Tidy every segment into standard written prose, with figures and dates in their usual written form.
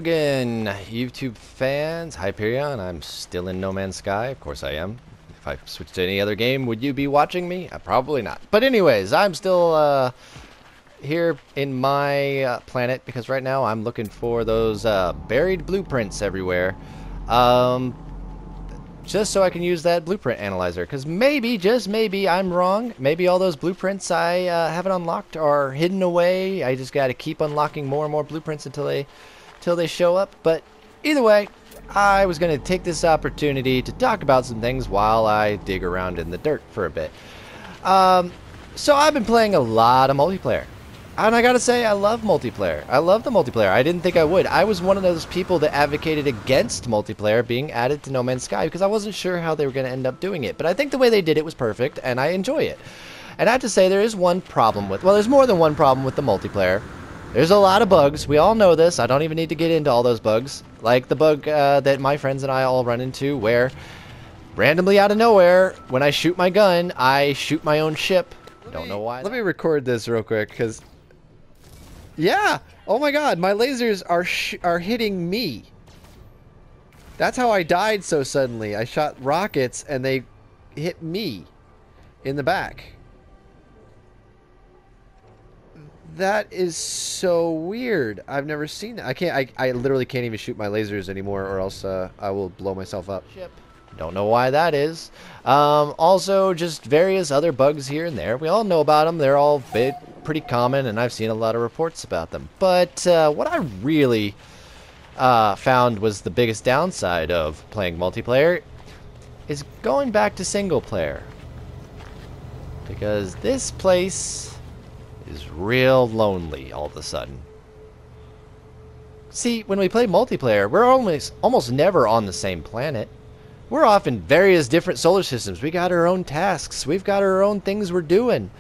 again, YouTube fans. Hyperion. I'm still in No Man's Sky. Of course I am. If I switched to any other game, would you be watching me? Probably not. But anyways, I'm still here in my planet because right now I'm looking for those buried blueprints everywhere. Just so I can use that blueprint analyzer, because maybe, just maybe, I'm wrong. Maybe all those blueprints I haven't unlocked are hidden away. I just got to keep unlocking more and more blueprints until they show up. But either way, I was going to take this opportunity to talk about some things while I dig around in the dirt for a bit. So I've been playing a lot of multiplayer. And I gotta say, I love multiplayer. I love the multiplayer. I didn't think I would. I was one of those people that advocated against multiplayer being added to No Man's Sky because I wasn't sure how they were going to end up doing it. But I think the way they did it was perfect, and I enjoy it. And I have to say, there is one problem with... Well, there's more than one problem with the multiplayer. There's a lot of bugs. We all know this. I don't even need to get into all those bugs. Like the bug that my friends and I all run into where, randomly out of nowhere, when I shoot my gun, I shoot my own ship. Don't know why. Let me record this real quick, because... Yeah! Oh my god, my lasers are hitting me. That's how I died so suddenly. I shot rockets and they hit me in the back. That is so weird. I've never seen that. I literally can't even shoot my lasers anymore, or else I will blow myself up. Don't know why that is. Also, just various other bugs here and there. We all know about them. They're all pretty common, and I've seen a lot of reports about them. But what I really found was the biggest downside of playing multiplayer is going back to single player. Because this place is real lonely all of a sudden. See, when we play multiplayer, we're almost never on the same planet. We're off in various different solar systems. We got our own tasks. We've got our own things we're doing.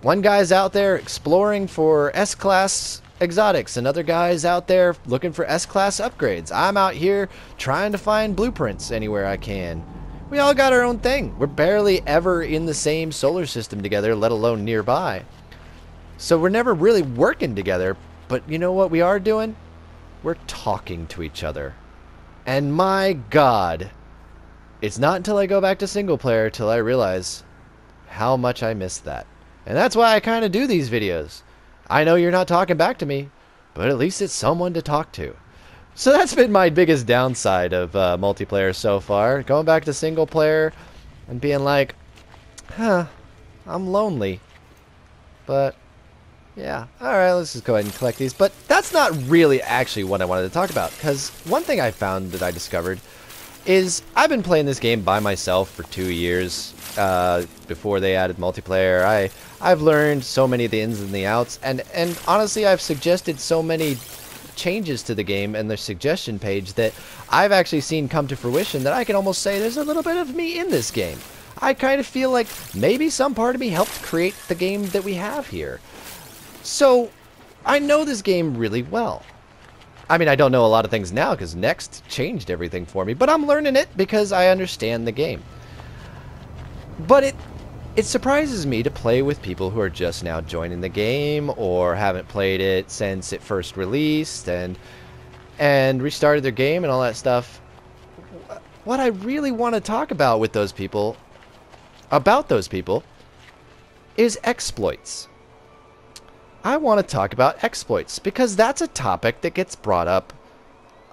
One guy's out there exploring for S-Class exotics. Another guy's out there looking for S-Class upgrades. I'm out here trying to find blueprints anywhere I can. We all got our own thing. We're barely ever in the same solar system together, let alone nearby. So we're never really working together. But you know what we are doing? We're talking to each other. And my god, it's not until I go back to single player till I realize how much I miss that. And that's why I kind of do these videos. I know you're not talking back to me, but at least it's someone to talk to. So that's been my biggest downside of multiplayer so far. Going back to single player and being like, huh, I'm lonely. But, yeah. Alright, let's just go ahead and collect these. But that's not really actually what I wanted to talk about. Because one thing I found that I discovered is I've been playing this game by myself for 2 years before they added multiplayer. I've learned so many of the ins and the outs, and honestly I've suggested so many changes to the game and the suggestion page that I've actually seen come to fruition that I can almost say there's a little bit of me in this game. I kind of feel like maybe some part of me helped create the game that we have here. So I know this game really well. I mean, I don't know a lot of things now because Next changed everything for me, but I'm learning it because I understand the game. But it surprises me to play with people who are just now joining the game or haven't played it since it first released and restarted their game and all that stuff. What I really want to talk about with those people, is exploits. I want to talk about exploits because that's a topic that gets brought up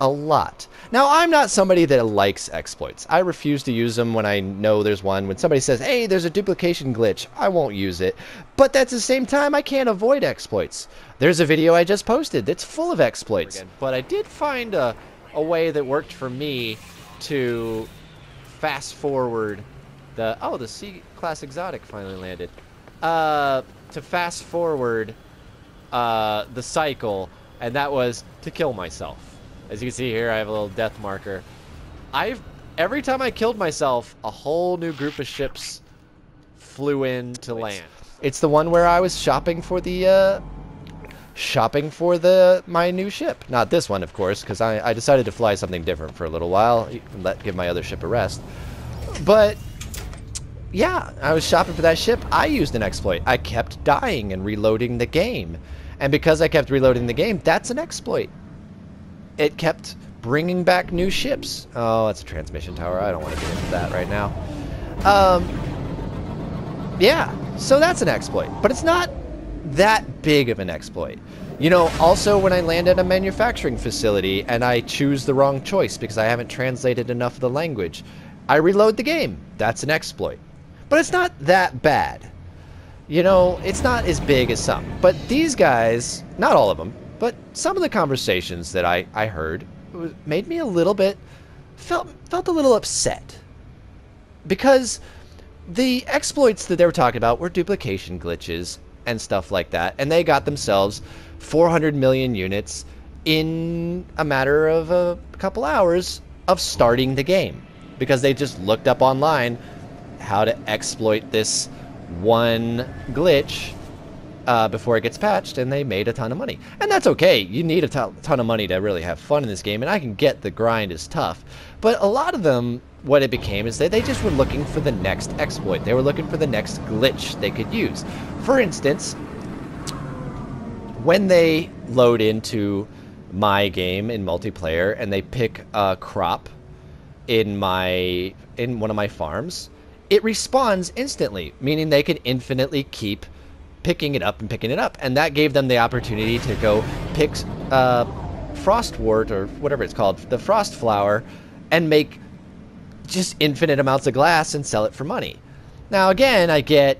a lot. Now, I'm not somebody that likes exploits. I refuse to use them when I know there's one. When somebody says, hey, there's a duplication glitch, I won't use it. But at the same time, I can't avoid exploits. There's a video I just posted that's full of exploits. But I did find a way that worked for me to fast forward the... Oh, the C-Class Exotic finally landed. To fast forward the cycle, and that was to kill myself. As you can see here, I have a little death marker. Every time I killed myself, a whole new group of ships flew in to land. It's the one where I was shopping for my new ship. Not this one, of course, because I decided to fly something different for a little while, give my other ship a rest. But yeah, I was shopping for that ship. I used an exploit. I kept dying and reloading the game. And because I kept reloading the game, that's an exploit. it kept bringing back new ships. Oh, it's a transmission tower. I don't want to get into that right now. Yeah, so that's an exploit, but it's not that big of an exploit. You know, also when I land at a manufacturing facility and I choose the wrong choice because I haven't translated enough of the language, I reload the game. That's an exploit. But it's not that bad. You know, it's not as big as some. But these guys, not all of them, but some of the conversations that I heard made me a little bit, felt a little upset. Because the exploits that they were talking about were duplication glitches and stuff like that. And they got themselves 400 million units in a matter of a couple hours of starting the game. Because they just looked up online how to exploit this one glitch before it gets patched, and they made a ton of money. And that's okay. You need a ton of money to really have fun in this game, and I can get the grind is tough. But a lot of them, what it became is that they just were looking for the next exploit. They were looking for the next glitch they could use. For instance, when they load into my game in multiplayer and they pick a crop in one of my farms, it respawns instantly, meaning they can infinitely keep picking it up and picking it up. And that gave them the opportunity to go pick frostwort, or whatever it's called, the frost flower, and make just infinite amounts of glass and sell it for money. Now again, I get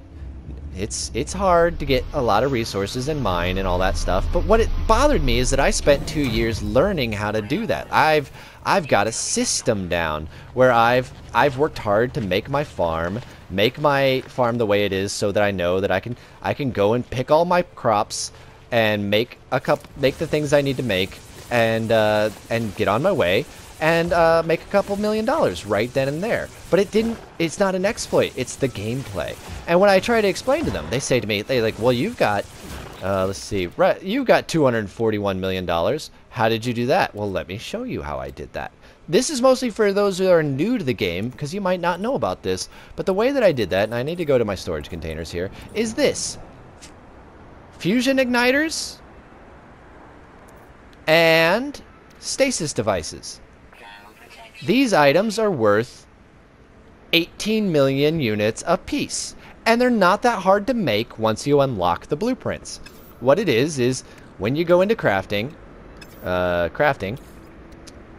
it's hard to get a lot of resources and mine and all that stuff, but what it bothered me is that I spent 2 years learning how to do that. I've got a system down where I've worked hard to make my farm the way it is, so that I know that I can go and pick all my crops and make the things I need to make, and get on my way and make a couple $1 million right then and there. But it's not an exploit, it's the gameplay. And when I try to explain to them, they say to me, they're like, well, you've got let's see, right, you've got $241 million. How did you do that? Well, let me show you how I did that. This is mostly for those who are new to the game, because you might not know about this, but the way that I did that, and I need to go to my storage containers here, is this. Fusion igniters and stasis devices. These items are worth 18 million units apiece, and they're not that hard to make once you unlock the blueprints. What it is when you go into crafting,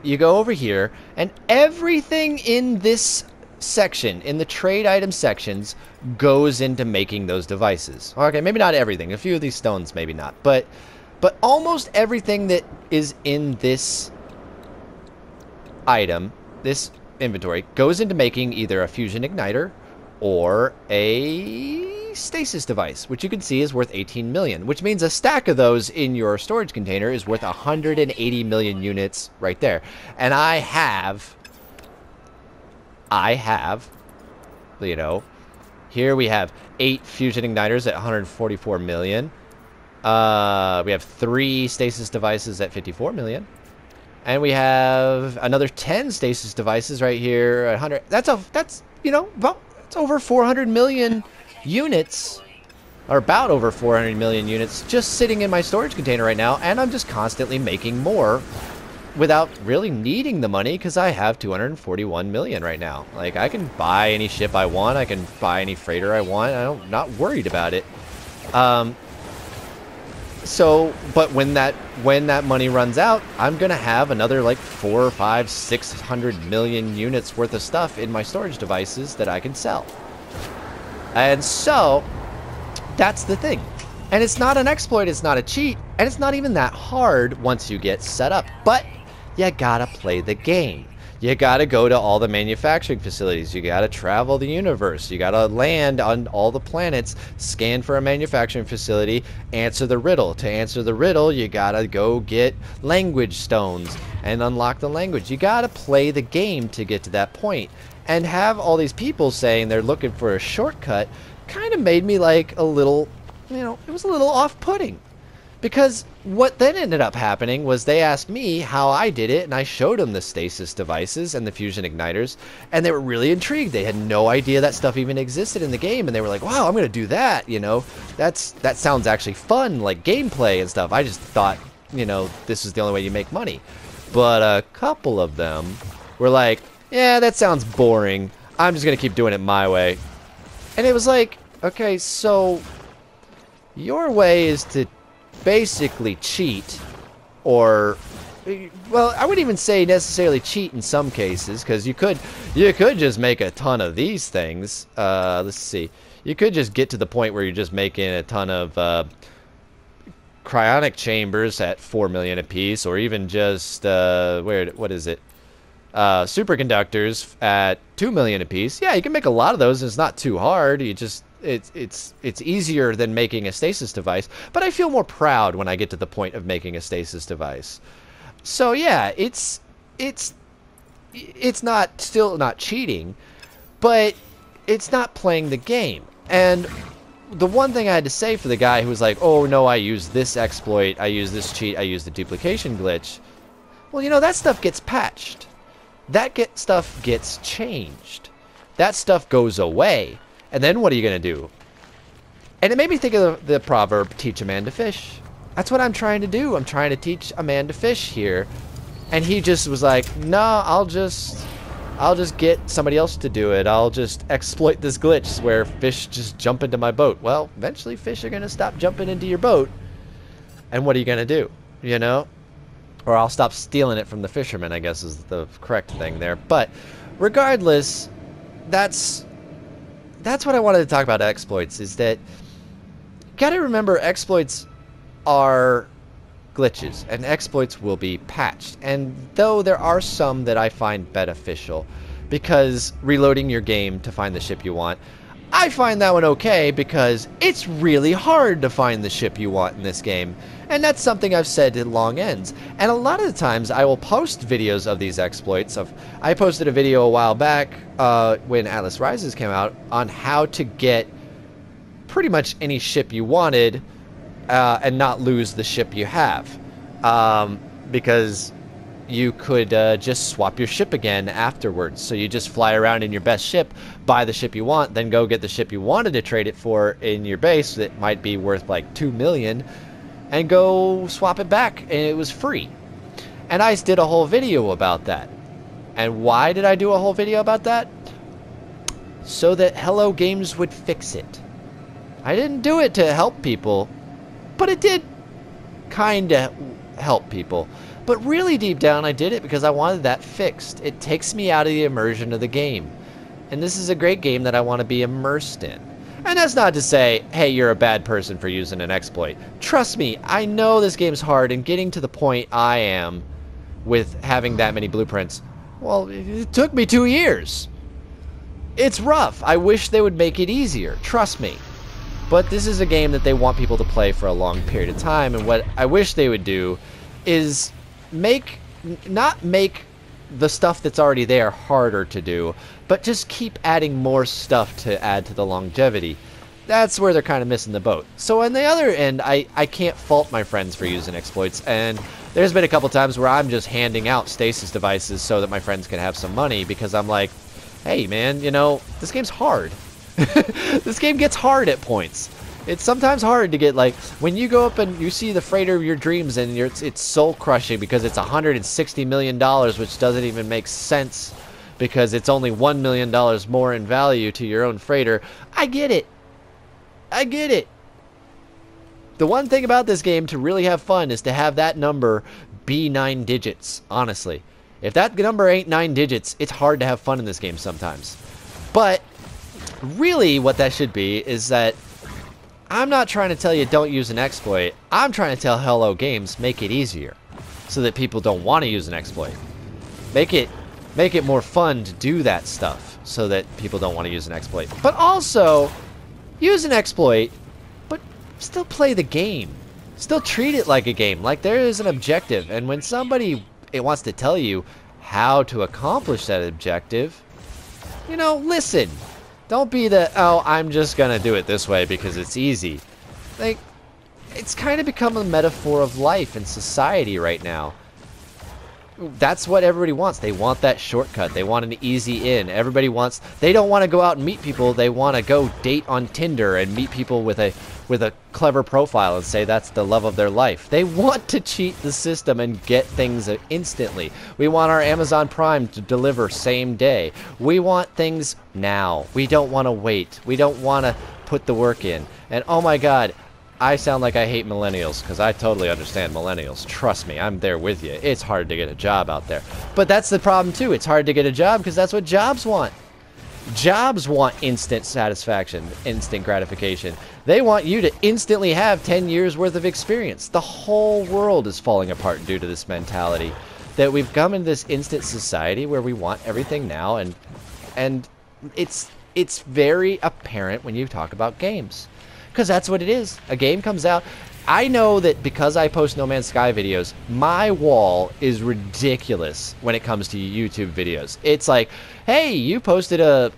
you go over here, and everything in this section, in the trade item sections, goes into making those devices. Okay, maybe not everything. A few of these stones, maybe not. But almost everything that is in this item, this inventory, goes into making either a fusion igniter or a stasis device, which you can see is worth 18 million, which means a stack of those in your storage container is worth 180 million units right there. And I have, you know, here we have 8 fusion igniters at 144 million. We have 3 stasis devices at 54 million. And we have another 10 stasis devices right here at 100. That's you know, it's over 400 million units, or about over 400 million units, just sitting in my storage container right now, and I'm just constantly making more without really needing the money, because I have 241 million right now. Like, I can buy any ship I want, I can buy any freighter I want, I'm not worried about it. But when that money runs out, I'm gonna have another like 400, 500, 600 million units worth of stuff in my storage devices that I can sell. And so that's the thing. And it's not an exploit, it's not a cheat, and it's not even that hard once you get set up. But you gotta play the game. You gotta go to all the manufacturing facilities. You gotta travel the universe. You gotta land on all the planets, scan for a manufacturing facility, answer the riddle. To answer the riddle, you gotta go get language stones and unlock the language. You gotta play the game to get to that point. And have all these people saying they're looking for a shortcut kind of made me like a little, you know, it was a little off-putting. Because what then ended up happening was they asked me how I did it, and I showed them the stasis devices and the fusion igniters, and they were really intrigued. They had no idea that stuff even existed in the game, and they were like, wow, I'm going to do that, you know. That sounds actually fun, like gameplay and stuff. I just thought, you know, this is the only way you make money. But a couple of them were like, yeah, that sounds boring. I'm just going to keep doing it my way. And it was like, okay, so your way is to basically cheat, or, well, I wouldn't even say necessarily cheat in some cases, because you could just make a ton of these things. Let's see. You could just get to the point where you're just making a ton of cryonic chambers at 4 million apiece, or even just what is it? Superconductors at 2 million apiece. Yeah, you can make a lot of those, and it's not too hard. You just it's easier than making a stasis device. But I feel more proud when I get to the point of making a stasis device. So yeah, it's not still not cheating, but it's not playing the game. And the one thing I had to say for the guy who was like, oh no, I use this exploit, I use this cheat, I use the duplication glitch. Well, you know, that stuff gets patched. Stuff gets changed. That stuff goes away. And then what are you going to do? And it made me think of the proverb, teach a man to fish. That's what I'm trying to do. I'm trying to teach a man to fish here. And he just was like, no, I'll just get somebody else to do it. I'll just exploit this glitch where fish just jump into my boat. Well, eventually fish are going to stop jumping into your boat. And what are you going to do? You know? Or I'll stop stealing it from the fishermen, I guess is the correct thing there. But regardless, that's what I wanted to talk about exploits, is that you gotta remember exploits are glitches, and exploits will be patched. And though there are some that I find beneficial, because reloading your game to find the ship you want, I find that one okay because it's really hard to find the ship you want in this game. And that's something I've said in long ends. And a lot of the times I will post videos of these exploits. I posted a video a while back when Atlas Rises came out on how to get pretty much any ship you wanted and not lose the ship you have. Because you could just swap your ship again afterwards. So you just fly around in your best ship, buy the ship you want, then go get the ship you wanted to trade it for in your base that might be worth like 2 million, and go swap it back, and it was free. And I did a whole video about that. And why did I do a whole video about that? So that Hello Games would fix it. I didn't do it to help people, but it did kinda help people. But really deep down I did it because I wanted that fixed. It takes me out of the immersion of the game. And this is a great game that I want to be immersed in. And that's not to say, hey, you're a bad person for using an exploit. Trust me, I know this game's hard, and getting to the point I am with having that many blueprints, well, it took me 2 years. It's rough. I wish they would make it easier. Trust me. But this is a game that they want people to play for a long period of time, and what I wish they would do is not make the stuff that's already there harder to do, but just keep adding more stuff to add to the longevity. That's where they're kind of missing the boat. So on the other end, I can't fault my friends for using exploits, and there's been a couple times where I'm just handing out stasis devices so that my friends can have some money, because I'm like, hey man, you know, this game's hard. This game gets hard at points. It's sometimes hard to get, like, when you go up and you see the freighter of your dreams and it's soul crushing because it's $160 million, which doesn't even make sense because it's only $1 million more in value to your own freighter. I get it. I get it. The one thing about this game to really have fun is to have that number be 9 digits, honestly. If that number ain't 9 digits, it's hard to have fun in this game sometimes. But really what that should be is that I'm not trying to tell you don't use an exploit. I'm trying to tell Hello Games make it easier so that people don't want to use an exploit. Make it more fun to do that stuff so that people don't want to use an exploit. But also use an exploit, but still play the game. Still treat it like a game, like there is an objective. And when somebody wants to tell you how to accomplish that objective, you know, listen. Don't be the, oh, I'm just gonna do it this way because it's easy. Like, it's kind of become a metaphor of life and society right now. That's what everybody wants. They want that shortcut. They want an easy in. Everybody wants, they don't want to go out and meet people. They want to go date on Tinder and meet people with a clever profile and say that's the love of their life. They want to cheat the system and get things instantly. We want our Amazon Prime to deliver same day. We want things now. We don't want to wait. We don't want to put the work in. And oh my God, I sound like I hate millennials, because I totally understand millennials. Trust me, I'm there with you. It's hard to get a job out there. But that's the problem too. It's hard to get a job because that's what jobs want. Jobs want instant satisfaction, instant gratification. They want you to instantly have 10 years worth of experience. The whole world is falling apart due to this mentality that we've come into this instant society where we want everything now, and it's very apparent when you talk about games. Because that's what it is. A game comes out. I know that because I post No Man's Sky videos, my wall is ridiculous when it comes to YouTube videos. It's like, hey, you posted a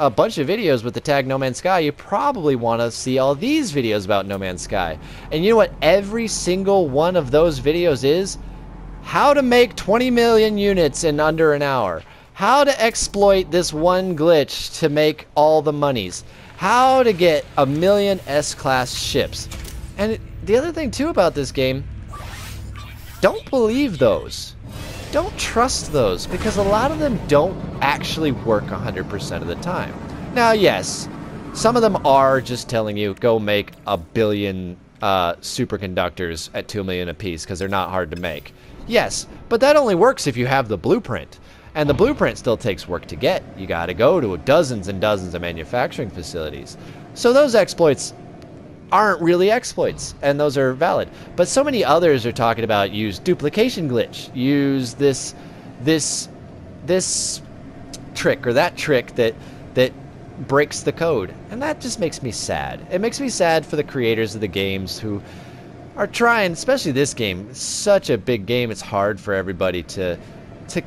bunch of videos with the tag No Man's Sky. You probably want to see all these videos about No Man's Sky. And you know what every single one of those videos is? How to make 20 million units in under an hour. How to exploit this one glitch to make all the monies. How to get 1,000,000 S-class ships. And the other thing too about this game, don't believe those. Don't trust those, because a lot of them don't actually work 100% of the time. Now yes, some of them are just telling you go make 1 billion superconductors at 2 million apiece because they're not hard to make. Yes, but that only works if you have the blueprint. And the blueprint still takes work to get. You gotta go to dozens and dozens of manufacturing facilities. So those exploits aren't really exploits, and those are valid. But so many others are talking about use duplication glitch, use this trick or that trick that breaks the code. And that just makes me sad. It makes me sad for the creators of the games who are trying, especially this game. It's such a big game, it's hard for everybody to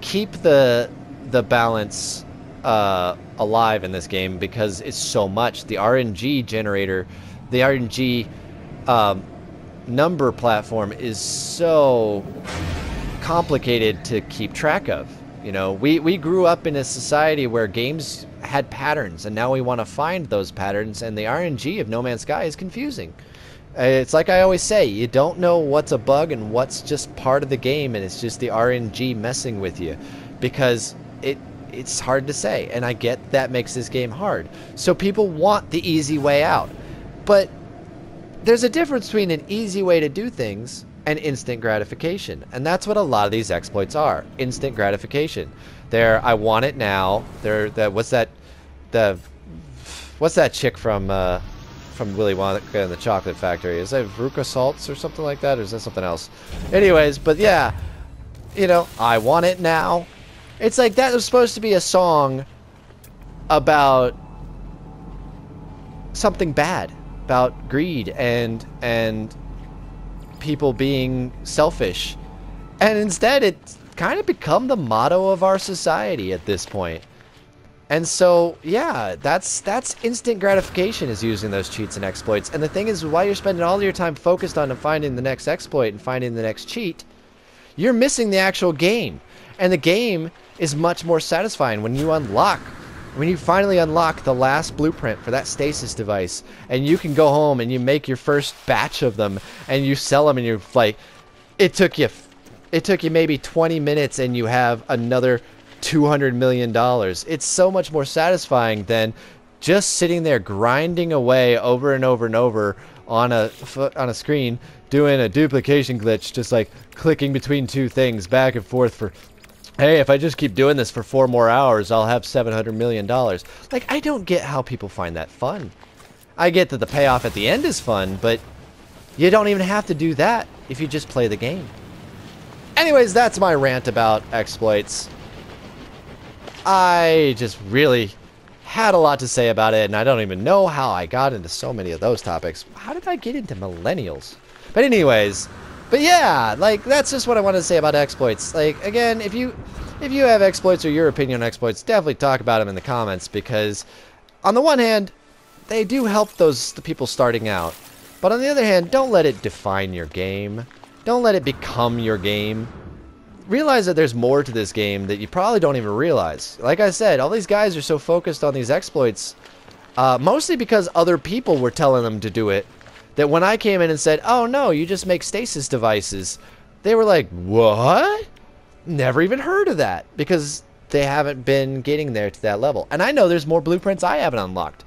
keep the balance alive in this game because it's so much. The RNG generator, the RNG number platform is so complicated to keep track of. You know, we grew up in a society where games had patterns, and now we want to find those patterns, and the RNG of No Man's Sky is confusing. It's like I always say, you don't know what's a bug and what's just part of the game, and it's just the RNG messing with you, because it's hard to say, and I get that makes this game hard. So people want the easy way out, but there's a difference between an easy way to do things and instant gratification, and that's what a lot of these exploits are. Instant gratification. I want it now. What's that chick from Willy Wonka and the Chocolate Factory? Is that Veruca Salts or something like that, or is that something else? Anyways, but yeah, you know, I want it now. It's like that was supposed to be a song about something bad, about greed and people being selfish, and instead it's kind of become the motto of our society at this point. And so, yeah, that's instant gratification, is using those cheats and exploits. And the thing is, while you're spending all your time focused on finding the next exploit and finding the next cheat, you're missing the actual game. And the game is much more satisfying when you finally unlock the last blueprint for that stasis device, and you can go home and you make your first batch of them and you sell them, and you're like, it took you maybe 20 minutes and you have another $200 million. It's so much more satisfying than just sitting there grinding away over and over and over on a screen, doing a duplication glitch, just like clicking between two things back and forth for, hey, if I just keep doing this for 4 more hours, I'll have $700 million. Like, I don't get how people find that fun. I get that the payoff at the end is fun, but you don't even have to do that if you just play the game. Anyways, that's my rant about exploits. I just really had a lot to say about it, and I don't even know how I got into so many of those topics. How did I get into millennials? But anyways, but yeah, like, that's just what I wanted to say about exploits. Like, again, if you have exploits or your opinion on exploits, definitely talk about them in the comments, because on the one hand, they do help the people starting out. But on the other hand, don't let it define your game. Don't let it become your game. realize that there's more to this game that you probably don't even realize. Like I said, all these guys are so focused on these exploits, mostly because other people were telling them to do it, that when I came in and said, oh no, you just make stasis devices, they were like, what? Never even heard of that, because they haven't been getting there to that level. And I know there's more blueprints I haven't unlocked.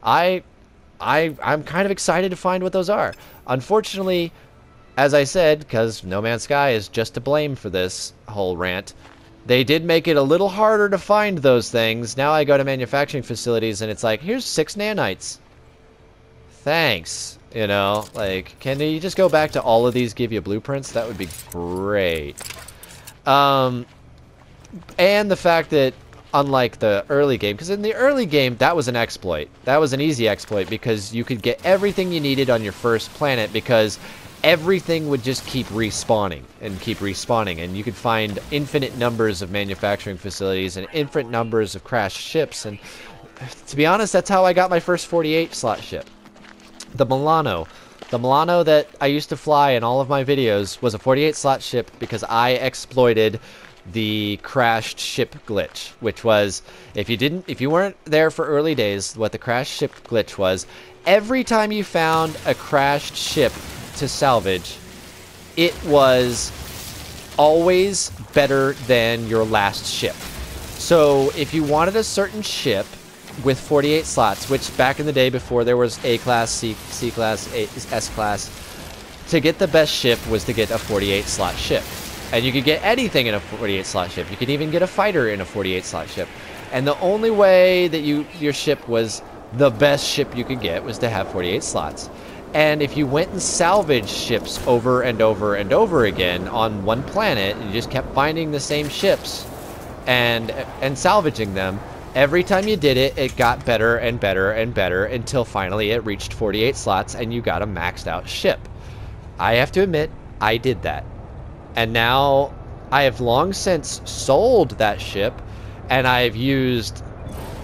I'm kind of excited to find what those are. Unfortunately, as I said, because No Man's Sky is just to blame for this whole rant, they did make it a little harder to find those things. Now I go to manufacturing facilities and it's like, here's 6 nanites. Thanks. You know, like, can you just go back to all of these, give you blueprints? That would be great. And the fact that, unlike the early game, because in the early game, that was an exploit. That was an easy exploit because you could get everything you needed on your first planet because everything would just keep respawning and keep respawning. And you could find infinite numbers of manufacturing facilities and infinite numbers of crashed ships. And to be honest, that's how I got my first 48 slot ship. The Milano. The Milano that I used to fly in all of my videos was a 48 slot ship because I exploited the crashed ship glitch, which was if you weren't there for early days, what the crashed ship glitch was, every time you found a crashed ship to salvage, it was always better than your last ship. So if you wanted a certain ship with 48 slots, which back in the day before there was A class, C class, S class, to get the best ship was to get a 48 slot ship. And you could get anything in a 48 slot ship. You could even get a fighter in a 48 slot ship. And the only way that your ship was the best ship you could get was to have 48 slots. And if you went and salvaged ships over and over and over again on one planet, and you just kept finding the same ships and salvaging them, every time you did it, it got better and better and better until finally it reached 48 slots and you got a maxed out ship. I have to admit, I did that. And now I have long since sold that ship, and I've used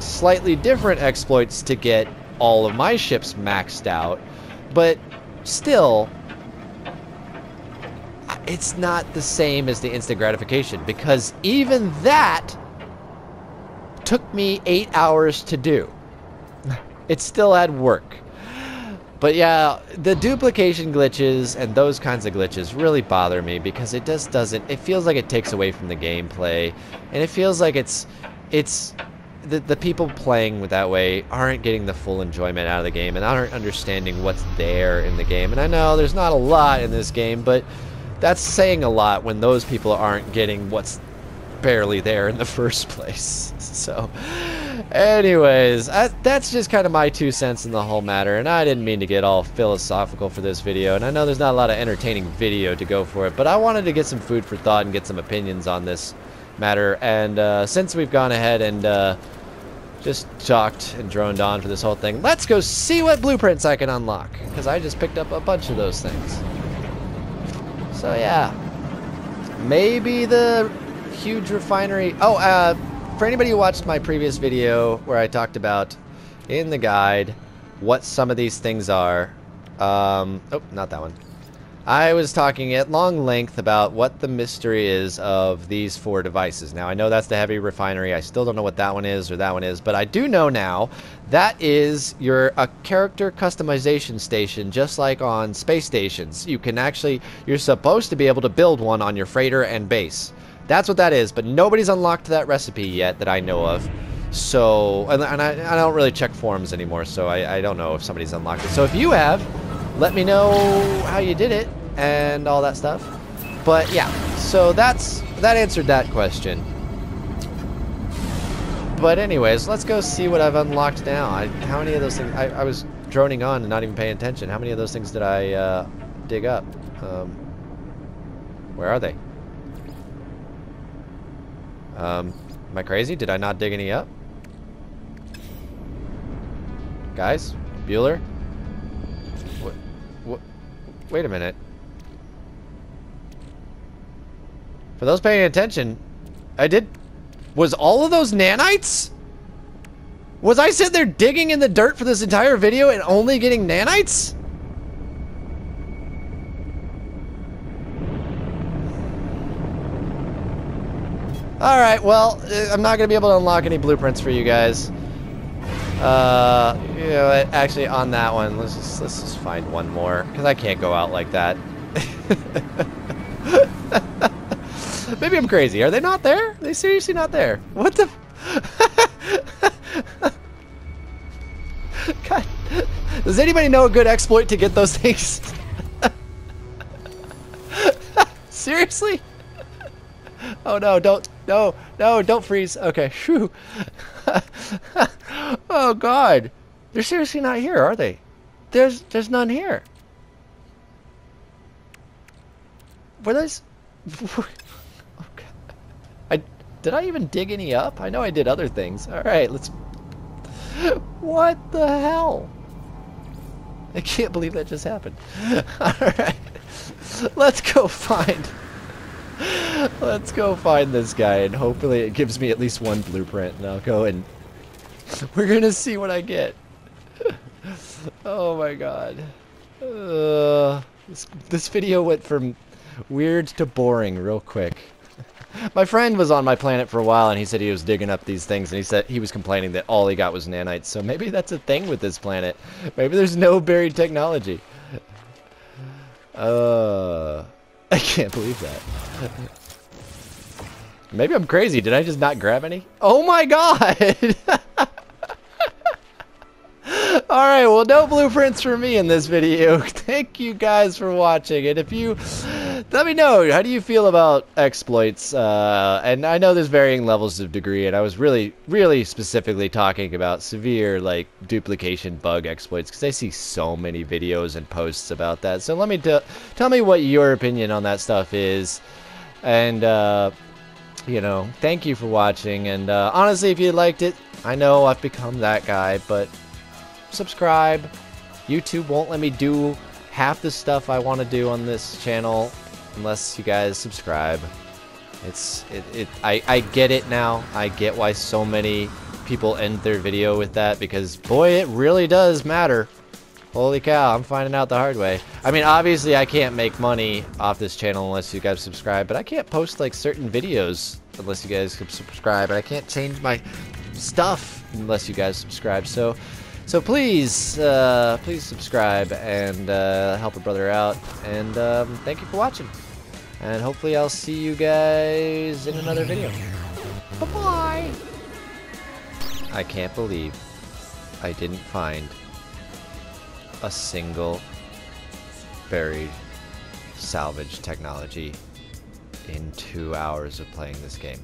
slightly different exploits to get all of my ships maxed out. But still, it's not the same as the instant gratification, because even that took me 8 hours to do. It still had work. But yeah, the duplication glitches and those kinds of glitches really bother me because it just doesn't, it feels like it takes away from the gameplay, and it feels like the people playing with that way aren't getting the full enjoyment out of the game and aren't understanding what's there in the game. And I know there's not a lot in this game, but that's saying a lot when those people aren't getting what's barely there in the first place. So anyways, that's just kind of my 2 cents in the whole matter, and I didn't mean to get all philosophical for this video, and I know there's not a lot of entertaining video to go for it, but I wanted to get some food for thought and get some opinions on this matter. And since we've gone ahead and just talked and droned on for this whole thing, let's go see what blueprints I can unlock, because I just picked up a bunch of those things. So yeah, maybe the huge refinery. Oh, for anybody who watched my previous video where I talked about in the guide what some of these things are, oh, not that one. I was talking at long length about what the mystery is of these 4 devices. Now, I know that's the heavy refinery. I still don't know what that one is or that one is, but I do know now that is a character customization station, just like on space stations. You can actually, you're supposed to be able to build one on your freighter and base. That's what that is, but nobody's unlocked that recipe yet that I know of. So, and I don't really check forums anymore, so I don't know if somebody's unlocked it. So if you have, let me know how you did it and all that stuff. But yeah, so that answered that question. But anyways, let's go see what I've unlocked now. How many of those things, I was droning on and not even paying attention. How many of those things did I dig up? Where are they? Am I crazy? Did I not dig any up? Guys? Bueller? What? Wait a minute. For those paying attention, was all of those nanites? Was I sitting there digging in the dirt for this entire video and only getting nanites? All right, well, I'm not gonna be able to unlock any blueprints for you guys. You know, actually, on that one, let's just find one more because I can't go out like that. Maybe I'm crazy. Are they not there? Are they seriously not there? What the? God. Does anybody know a good exploit to get those things? Seriously? Oh no, don't freeze. Okay, shoo. Oh God. They're seriously not here, are they? There's none here. Were those? Okay. Did I even dig any up? I know I did other things. All right, let's. What the hell? I can't believe that just happened. All right, let's go find. Let's go find this guy, and hopefully it gives me at least one blueprint, and I'll go and we're gonna see what I get. Oh my God. This video went from weird to boring real quick. My friend was on my planet for a while, and he said he was digging up these things, and he said he was complaining that all he got was nanites. So maybe that's a thing with this planet. Maybe there's no buried technology. I can't believe that. Maybe I'm crazy. Did I just not grab any? Oh my God! Alright, well, no blueprints for me in this video. Thank you guys for watching. And if you... Let me know, how do you feel about exploits? And I know there's varying levels of degree, and I was really, really specifically talking about severe, like, duplication bug exploits, because I see so many videos and posts about that. So let me tell me what your opinion on that stuff is. And, you know, thank you for watching. And honestly, if you liked it, I know I've become that guy, but subscribe. YouTube won't let me do half the stuff I want to do on this channel unless you guys subscribe. I get it now. I get why so many people end their video with that, because boy, it really does matter. Holy cow, I'm finding out the hard way. I mean, obviously I can't make money off this channel unless you guys subscribe, but I can't post like certain videos unless you guys subscribe, and I can't change my stuff unless you guys subscribe. So please, please subscribe and help a brother out. And thank you for watching. And hopefully I'll see you guys in another video. Bye-bye. I can't believe I didn't find a single buried salvage technology in 2 hours of playing this game.